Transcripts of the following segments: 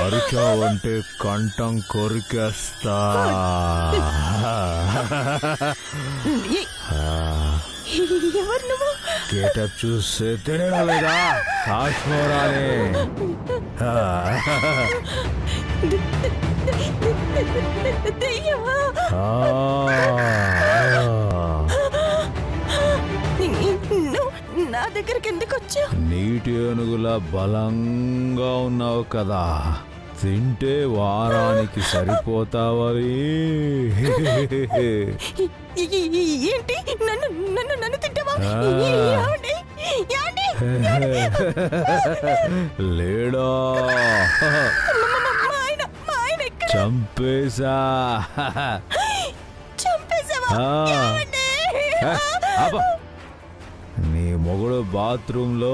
అరిచావంటే కంఠం కొరికేస్తా. గేటప్ చూస్తే తెలియడం లేదా? కాశ్మీరాని నా దగ్గరికి ఎందుకు వచ్చావు? నీటి ఏనుగులా బలంగా ఉన్నావు కదా, తింటే వారానికి సరిపోతావని. ఏంటి? నన్ను నన్ను నన్ను తింటావా? లేడా? చంపేశా. నీ మొగుడు బాత్రూంలో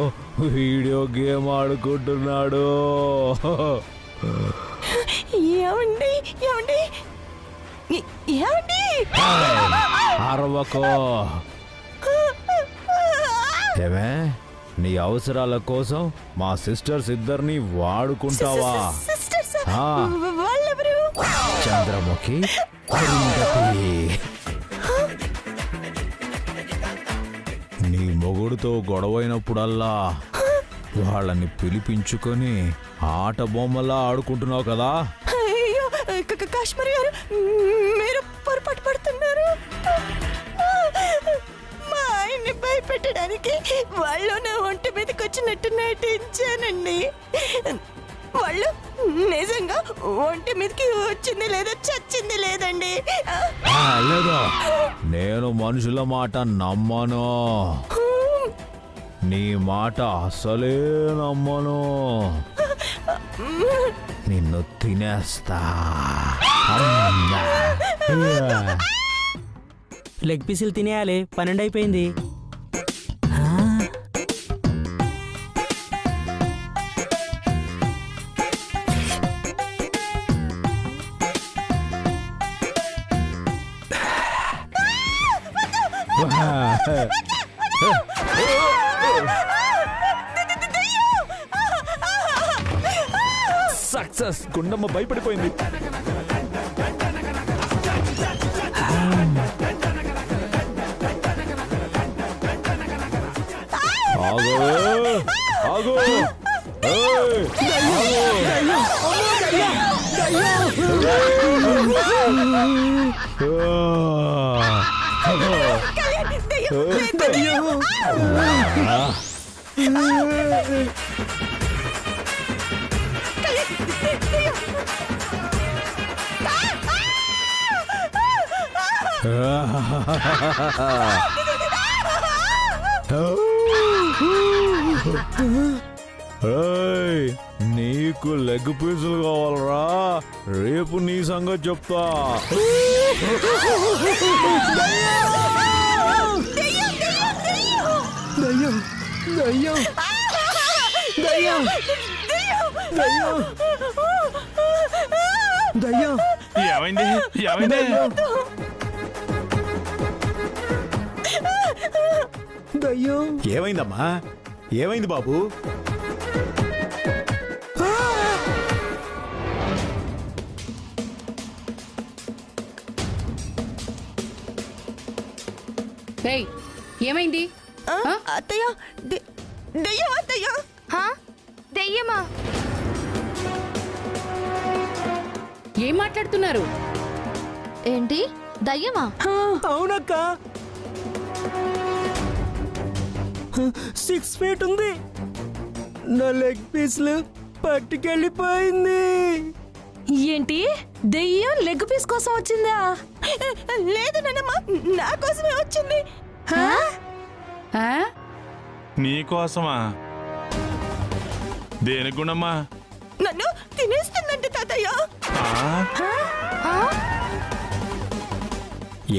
వీడియో గేమ్ ఆడుకుంటున్నాడు. అరవకో. ఏమే, నీ అవసరాల కోసం మా సిస్టర్స్ ఇద్దరిని వాడుకుంటావా? చంద్రముఖి, నీ మొగుడుతో గొడవైనప్పుడల్లా వాళ్ళని పిలిపించుకొని ఆట బొమ్మలా ఆడుకుంటున్నావు కదా. అయ్యో కాశ్మీర్ గారు, మీరు పొరపాటు పడుతున్నారు. మా ఆయన్ని భయపెట్టడానికి వాళ్ళు నా ఒంటి మీదకి వచ్చినట్టు నటించానండి. వాళ్ళు నిజంగా ఒంటి మీదకి వచ్చింది లేదా చచ్చింది లేదండి. లేదా, నేను మనుషుల మాట నమ్మను. నీ మాట అసలే నమ్మను. నిన్ను తినేస్తా. లెగ్ పీసులు తినేయాలి, 12 అయిపోయింది. సక్సెస్. గుండమ్మ భయపడిపోయింది. ఆగు ఆగు. నీకు లెగ్ పీసులు కావాలరా? రేపు నీ సంగతి చెప్తా. ఏమైంది? ఏమైంది? ఏమైందమ్మా? ఏమైంది బాబు? ఏమైంది? అత్తయ్య, దెయ్యం అత్తయ్య. దెయ్యమా? ఏం మాట్లాడుతున్నారు? ఏంటి దయ్యమా? అవునక్క, 6 feet ఉంది. నా లెగ్ పీస్లు పట్టుకెళ్ళిపోయింది. ఏంటి? దెయ్యం లెగ్ పీస్ కోసం వచ్చిందా? లేదు నాన్నమ్మ, నా కోసమే వచ్చింది. నీకోసమా? దేనికి గుణమ్మా? నన్ను తినేస్తుందంటే తాతయ్య.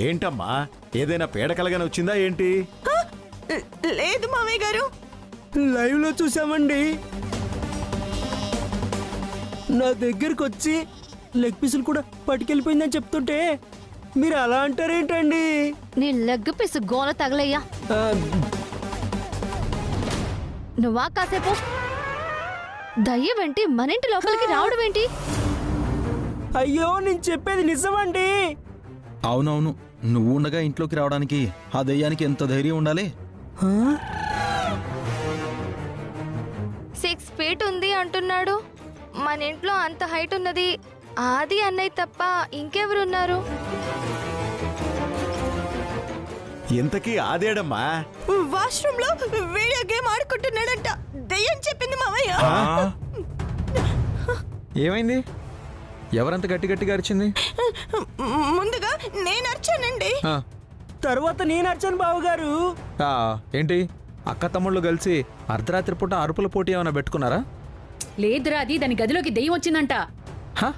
ఏంటమ్మా, ఏదైనా పీడ కలగానే వచ్చిందా ఏంటి? లేదు మామయ్య గారు, లైవ్ లో చూసామండి. నా దగ్గరకు వచ్చి లెగ్ పీసులు కూడా పట్టుకెళ్ళిపోయిందని చెప్తుంటే మీరు అలా అంటారేంటండి? నీ లెగ్ పీసు గోల తగలయ్యా. నువ్వా కాసేపు దయ్యం ఏంటి మన ఇంటి లోపలికి రావడం ఏంటి? అయ్యో నేను చెప్పేది నిజమండి. అవునవును, నువ్వు ఉండగా ఇంట్లోకి రావడానికి ఆ దెయ్యానికి ఎంత ధైర్యం ఉండాలి? 6 ఫీట్ ఉంది అంటున్నాడు. మన ఇంట్లో అంత హైట్ ఉన్నది ఆది అన్నయ్య తప్ప ఇంకెవరున్నారు? ఇంతకీ ఆదేడమ్మా? వాష్రూమ్ లో వీడియో గేమ్ ఆడుకుంటున్నాడంట. దెయ్యం చెప్పింది మామయ్య. ఏమైంది? ఎవరంత గట్టి గట్టిగా అరిచింది? ముందుగా నేను అర్చానండి. ఆ, తర్వాత నేను అర్చాను బావగారు. ఆ, ఏంటి అక్క తమ్ముళ్ళు కలిసి అర్ధరాత్రి పూట అరుపుల పోటీ ఏమైనా పెట్టుకున్నారా? లేదురా, అది దాని గదిలోకి దెయ్యం వచ్చిందంట. హ?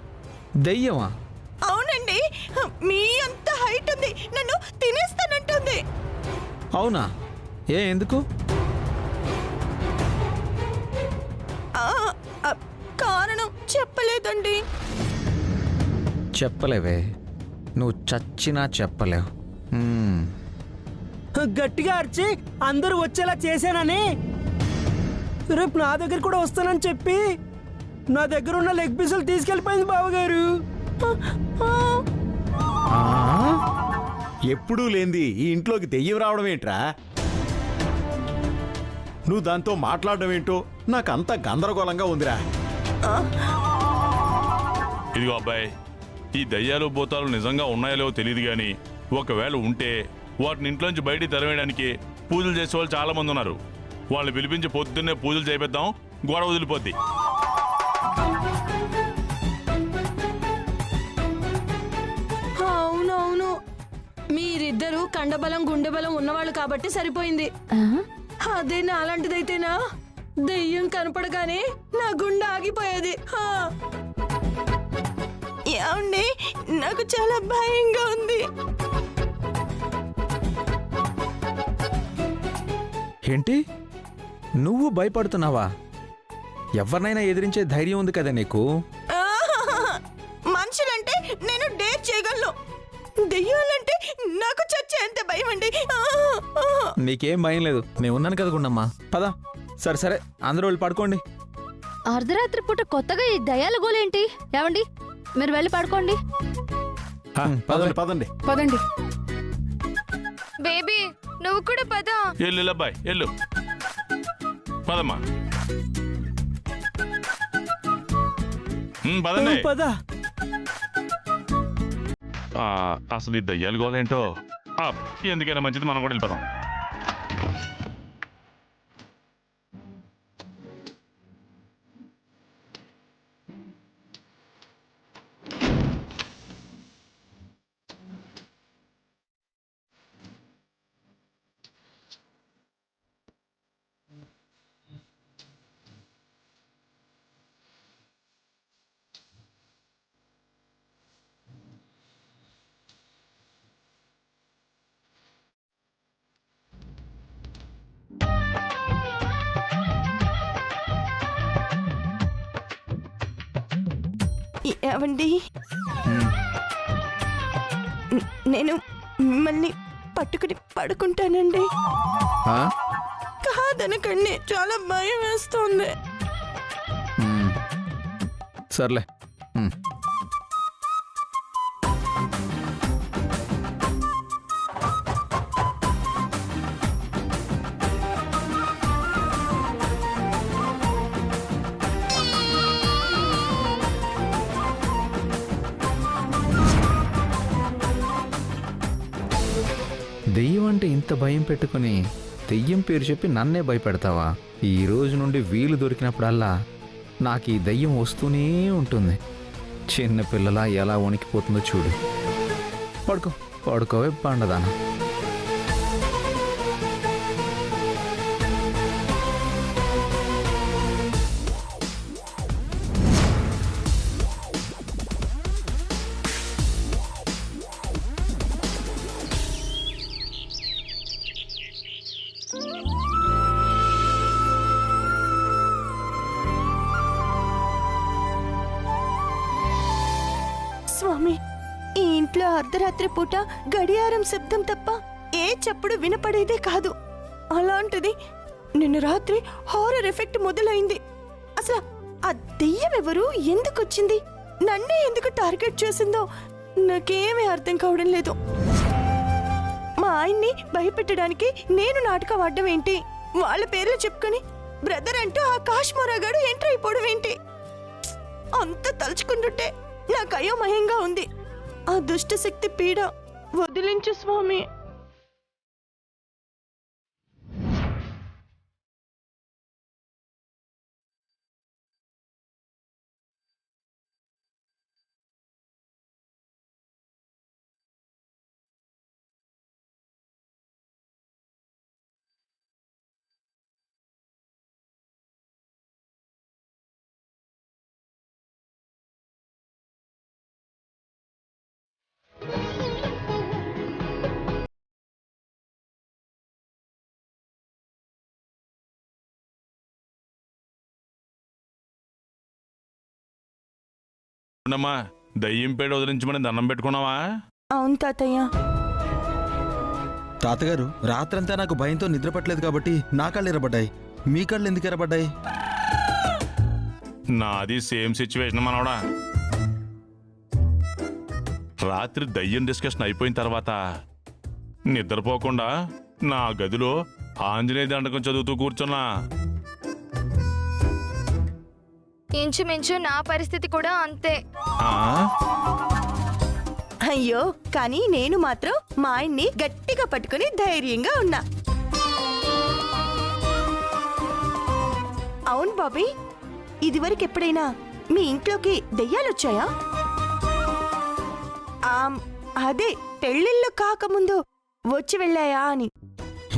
దెయ్యమా? అవునండి, మీ అంత హైట్ ఉంది, నన్ను తినేస్తానంటుంది. అవునా? ఎందుకు? కారణం చెప్పలేదండి. చెప్పలేవే, నువ్వు చచ్చినా చెప్పలేవు. మ్మ్. గట్టిగా అరిచి అందరూ వచ్చేలా చేశానని రేపు నా దగ్గర కూడా వస్తానని చెప్పి నా దగ్గర ఉన్న లెగ్ పీసులు తీసుకెళ్ళిపోయింది బావగారు. ఎప్పుడూ లేంది ఈ ఇంట్లోకి దెయ్యం రావడం ఏంట్రా? నువ్వు దాంతో మాట్లాడడం ఏంటో నాకంతా గందరగోళంగా ఉందిరా. ఇదిగో అబ్బాయి, ఈ దయ్యాలు భూతాలు నిజంగా ఉన్నాయో లేవో తెలియదు కానీ ఒకవేళ ఉంటే వాటిని ఇంట్లోంచి బయటికి తరివేయడానికి పూజలు చేసేవాళ్ళు చాలా మంది ఉన్నారు. వాళ్ళని పిలిపించి పొద్దున్నే పూజలు చేపిద్దాం, గొడవ వదిలిపోద్ది. అవునవును, మీరిద్దరూ కండబలం గుండెబలం ఉన్నవాళ్ళు కాబట్టి సరిపోయింది. అదే నా అలాంటిదైతేనా దెయ్యం కనపడగానే నా గుండె ఆగిపోయేది. ఏమండి, నాకు చాలా భయంగా ఉంది. ఏంటి, నువ్వు భయపడుతున్నావా? ఎవరినైనా ఎదిరించే ధైర్యం ఉంది కదా నీకు. మనుషులంటే నేను డేర్ చేయగలను, దెయ్యాలంటే నాకు చచ్చేంత భయం అండి. నీకేం భయం లేదు, నేను ఉన్నాను కదా గుండమ్మా. పద. సరే సరే, అందరూ వెళ్ళి పడుకోండి. అర్ధరాత్రి పూట కొత్తగా ఈ దయ్యాల గోలేంటి? ఏమండి, మీరు వెళ్ళి పడుకోండి. పదండి పదండి. పదండి. బేబీ నువ్వు కూడా పద. ఎల్లు అబ్బాయి, ఎల్లు. పదమ్మా. పదండి. పద. అసలు ఈ దయ్యాలు గోలేంటో ఎందుకైనా మంచిది, మనం కూడా వెళ్ళిపోదాం. ఏవండి, నేను మిమ్మల్ని పట్టుకుని పడుకుంటానండి. కాదనకండి, చాలా భయం వేస్తుంది. సర్లే. దెయ్యం అంటే ఇంత భయం పెట్టుకుని దెయ్యం పేరు చెప్పి నన్నే భయపెడతావా? ఈ రోజు నుండి వీలు దొరికినప్పుడల్లా నాకు ఈ దెయ్యం వస్తూనే ఉంటుంది. చిన్నపిల్లలా ఎలా వణికిపోతుందో చూడు. పడుకో పడుకోవే పండదానా. స్వామి, ఈ ఇంట్లో అర్ధరాత్రి పూట గడియారం శబ్దం తప్ప ఏ చప్పుడు వినపడేదే కాదు. అలాంటిది నిన్న రాత్రి హారర్ ఎఫెక్ట్ మొదలైంది. అసలు ఆ దెయ్యం ఎవరు, ఎందుకు వచ్చింది, నన్నే ఎందుకు టార్గెట్ చేసిందో నాకేమీ అర్థం కావడం లేదు. మా ఆయన్ని భయపెట్టడానికి నేను నాటకం ఆడడం ఏంటి, వాళ్ళ పేర్లు చెప్పుకొని బ్రదర్ అంటూ ఆ కాశ్మోరాగాడు ఎంటర్ అయిపోవడం ఏంటి, అంత తలుచుకుంటుంటే నాకు అయోమయంగా ఉంది. ఆ దుష్ట శక్తి పీడ వదిలించు స్వామి. అమ్మా దయ్యం పేడ వదిలించమని దండం పెట్టుకున్నావా? అవును తాతయ్య. తాతగారు, రాత్రంతా నాకు భయంతో నిద్ర పట్టలేదు కాబట్టి నా కళ్ళు ఎరబడ్డాయి. మీ కళ్ళు ఎందుకు ఎరబడ్డాయి? నాది సేమ్ సిచ్యువేషన్ మనవడా. రాత్రి దయ్యం డిస్కషన్ అయిపోయిన తర్వాత నిద్రపోకుండా నా గదిలో ఆంజనేయ దండకం చదువుతూ కూర్చున్నా. ఇంచుమించు నా పరిస్థితి కూడా అంతే. అయ్యో, కానీ నేను మాత్రం మా ఆయన్ని గట్టిగా పట్టుకుని ధైర్యంగా ఉన్నా. అవును బాబీ, ఇదివరకు ఎప్పుడైనా మీ ఇంట్లోకి దెయ్యాలొచ్చాయా? అదే పెళ్ళిళ్ళు కాకముందు వచ్చి వెళ్ళాయా అని.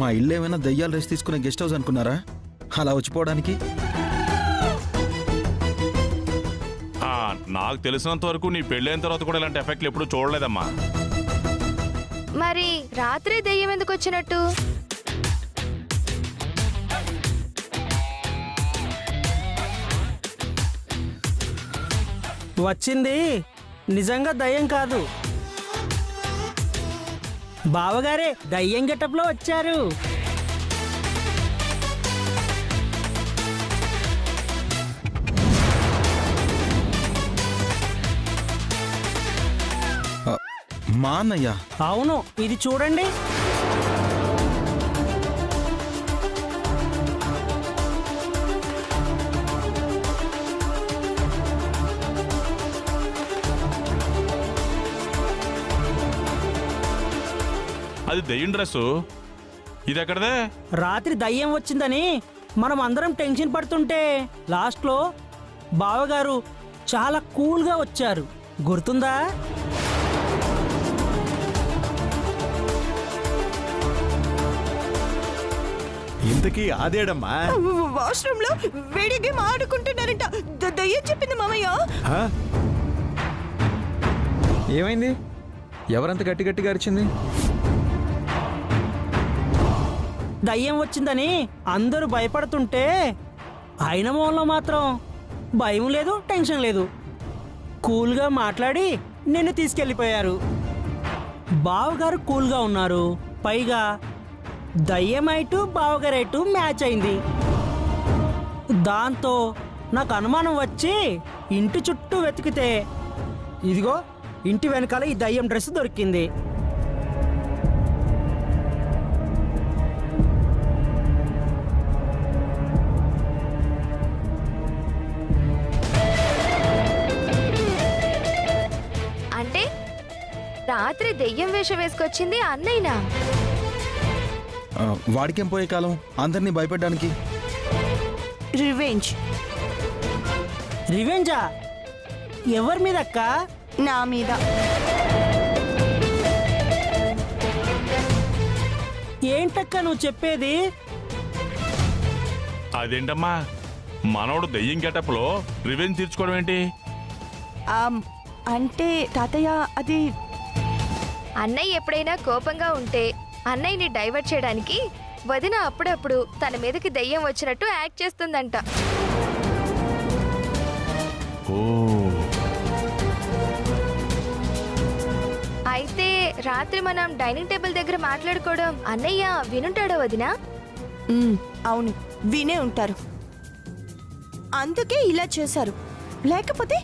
మా ఇల్లు ఏమైనా దయ్యాలు రెస్ట్ తీసుకునే గెస్ట్ హౌస్ అనుకున్నారా అలా వచ్చిపోవడానికి? నాకు తెలిసినంత వరకు నీ పెళ్ళైన తర్వాత కూడా ఇలాంటి ఎఫెక్ట్లు ఎప్పుడు చూడలేదమ్మా. మరి రాత్రి దెయ్యం ఎందుకు వచ్చినట్టు? వచ్చింది నిజంగా దయ్యం కాదు, బావగారే దయ్యం గెటప్లో వచ్చారు. మా అన్నయ్య? అవును, ఇది చూడండి. అది దయ్యం డ్రెస్సు. ఇది ఎక్కడదే? రాత్రి దయ్యం వచ్చిందని మనం అందరం టెన్షన్ పడుతుంటే లాస్ట్లో బావగారు చాలా కూల్గా వచ్చారు, గుర్తుందా? ఇంతకీ అదేడమ్మా? వాష్రూమ్ లో వేడి గేమ్ ఆడుకుంటున్నారంట. దయ్యం చెప్పింది మామయ్య. ఏమైంది? ఎవరంత గట్టి గట్టిగా అరిచింది? దయ్యం వచ్చిందని అందరూ భయపడుతుంటే ఆయన మొహంలో మాత్రం భయం లేదు, టెన్షన్ లేదు. కూల్గా మాట్లాడి నిన్ను తీసుకెళ్ళిపోయారు. బావగారు కూల్గా ఉన్నారు, పైగా దయ్యం ఐటు బావగారైటు మ్యాచ్ అయింది. దాంతో నాకు అనుమానం వచ్చి ఇంటి చుట్టూ వెతికితే ఇదిగో ఇంటి వెనకాల ఈ దయ్యం డ్రెస్ దొరికింది. అంటే రాత్రి దెయ్యం వేషం వేసుకొచ్చింది అన్నయ్యనా? వాడికేం పోయే కాలం అందరినీ భయపెట్టడానికి? రివెంజ్. రివెంజా? ఎవరి మీద అక్క? నా మీద. ఏంటక్క నువ్వు చెప్పేది? అదేంటమ్మా, మనోడు దెయ్యం గెటప్లో రివెంజ్ తీర్చుకోవడం ఏంటి? అంటే తాతయ్య, అది అన్నయ్య ఎప్పుడైనా కోపంగా ఉంటే అన్నయ్యని డైవర్ట్ చేయడానికి వదిన అప్పుడప్పుడు తన మీదకి దెయ్యం వచ్చినట్టు యాక్ట్ చేస్తుందంట. అయితే రాత్రి మనం డైనింగ్ టేబుల్ దగ్గర మాట్లాడుకోవడం అన్నయ్య వినుంటాడో వదినా? అవును. వినే ఉంటారు. అందుకే ఇలా చేశారు. లేకపోతే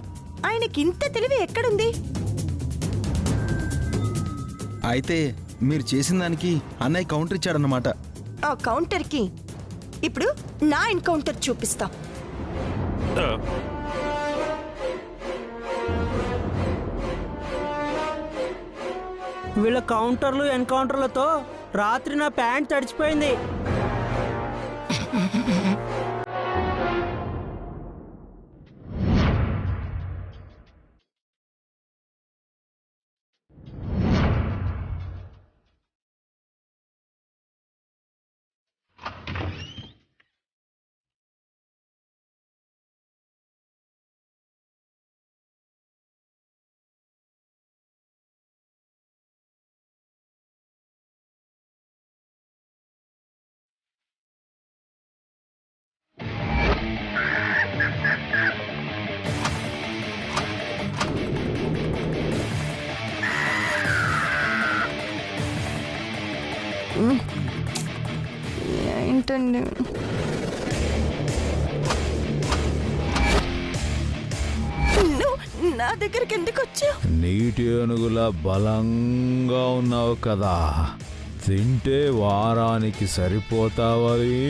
ఆయనకి ఇంత తెలివి ఎక్కడుంది? అయితే మీరు చేసిన దానికి అన్నయ్య కౌంటర్ ఇచ్చాడన్నమాట. ఆ కౌంటర్కి ఇప్పుడు నా ఎన్కౌంటర్ చూపిస్తా. వీళ్ళ కౌంటర్లు ఎన్కౌంటర్లతో రాత్రి నా ప్యాంట్ తడిచిపోయింది. ఏంటండి నువ్వు నా దగ్గరికి ఎందుకు వచ్చావు? నీటి ఏనుగులా బలంగా ఉన్నావు కదా, తింటే వారానికి సరిపోతావని.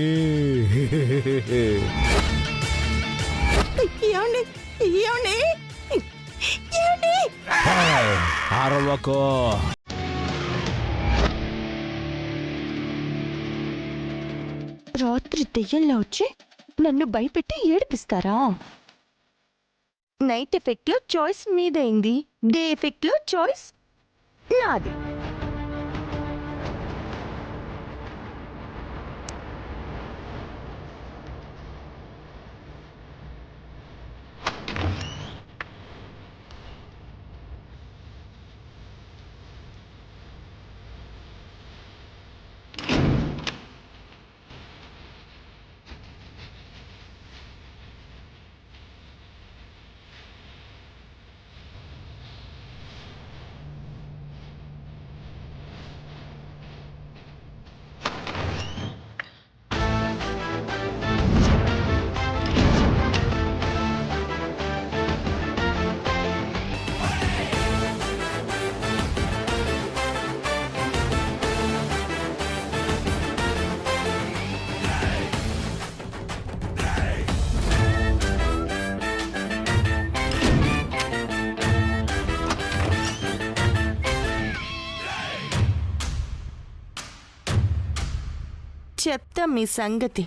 ఏమండి ఏమండి ఏమండి అరవకో. రాత్రి దెయ్యంలో వచ్చి నన్ను భయపెట్టి ఏడిపిస్తారా? నైట్ ఎఫెక్ట్ లో చాయిస్ మీదైంది, డే ఎఫెక్ట్ లో చాయిస్ నాది. చెప్తా మీ సంగతి.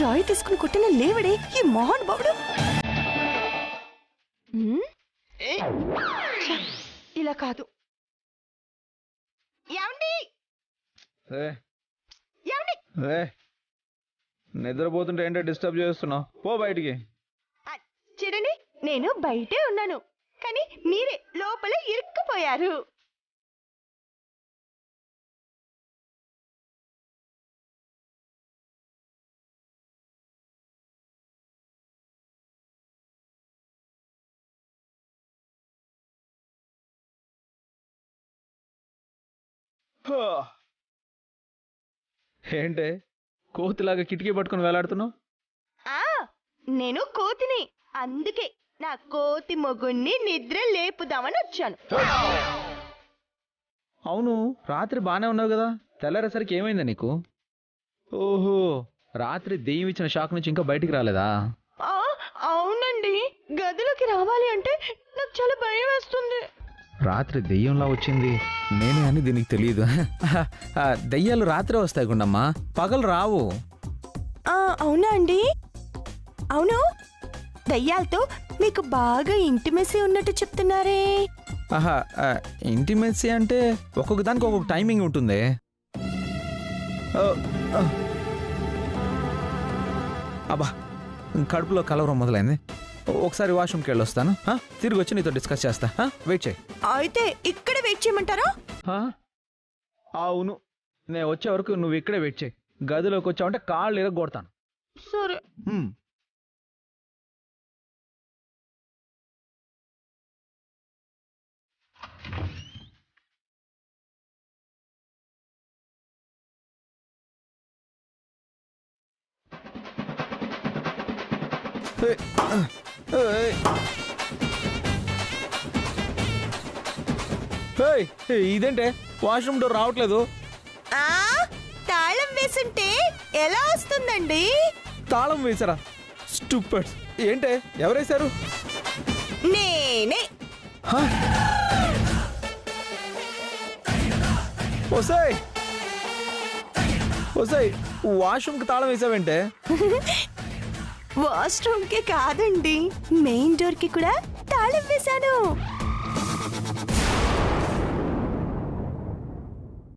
రాయి తీసుకుని కొట్టిన లేవడే ఈ మోహన్ బాబుడు. ఇలా కాదు. నిద్రపోతుంటే ఏంటో డిస్టర్బ్ చేస్తున్నావు, పో బయటికి. చూడండి, నేను బయటే ఉన్నాను కానీ మీరే లోపల ఇరుక్కుపోయారు. ఏంటే కోతిలాగా కిటికీ పట్టుకుని వేలాడుతున్నావు? నేను కోతిని, అందుకే నా కోతి మొగుణ్ణి నిద్ర లేపుదామని వచ్చాను. అవును, రాత్రి బానే ఉన్నావు కదా, తెల్లారేసరికి ఏమైందా నీకు? ఓహో, రాత్రి దెయ్యం ఇచ్చిన షాక్ నుంచి ఇంకా బయటికి రాలేదా? అవునండి, గదిలోకి రావాలి అంటే నాకు చాలా భయం వేస్తుంది. రాత్రి దెయ్యంలా వచ్చింది నేనే అని దీనికి తెలియదు. దెయ్యాలు రాత్రి వస్తాయి గుండమ్మా, పగలు రావు. అవునా అండి? అవును, దయ్యాలతో మీకు బాగా ఇంటిమెసి ఉన్నట్టు చెప్తున్నారే, ఆహా, ఇంటిమెసీ అంటే ఒక్కొక్క దానికి ఒక్కొక్క టైమింగ్ ఉంటుంది. అబ్బా, కడుపులో కలవరం మొదలైంది. ఒకసారి వాష్రూమ్కి వెళ్ళి వస్తాను. తిరిగి వచ్చి నీతో డిస్కస్ చేస్తా. వెయిట్ చేయి. అయితే ఇక్కడ వెయిట్ చేయమంటారా? అవును, నేను వచ్చే వరకు నువ్వు ఇక్కడే వెయిట్ చేయి. గదిలోకి వచ్చావంటే కాళ్ళు ఇరగొడతాను. సరే. ఇదేంటే వాష్రూమ్ డోర్ రావట్లేదు? తాళం వేసుంటే ఎలా వస్తుందండి? తాళం వేసారా? స్టూపిడ్స్. ఏంటే ఎవరేశారు? నేనే. ఓసాయ్ వాష్రూమ్కి తాళం వేసావంటే? వాష్రూమ్ కి కాదండి, మెయిన్ డోర్ కి కూడా తాళం వేశాను.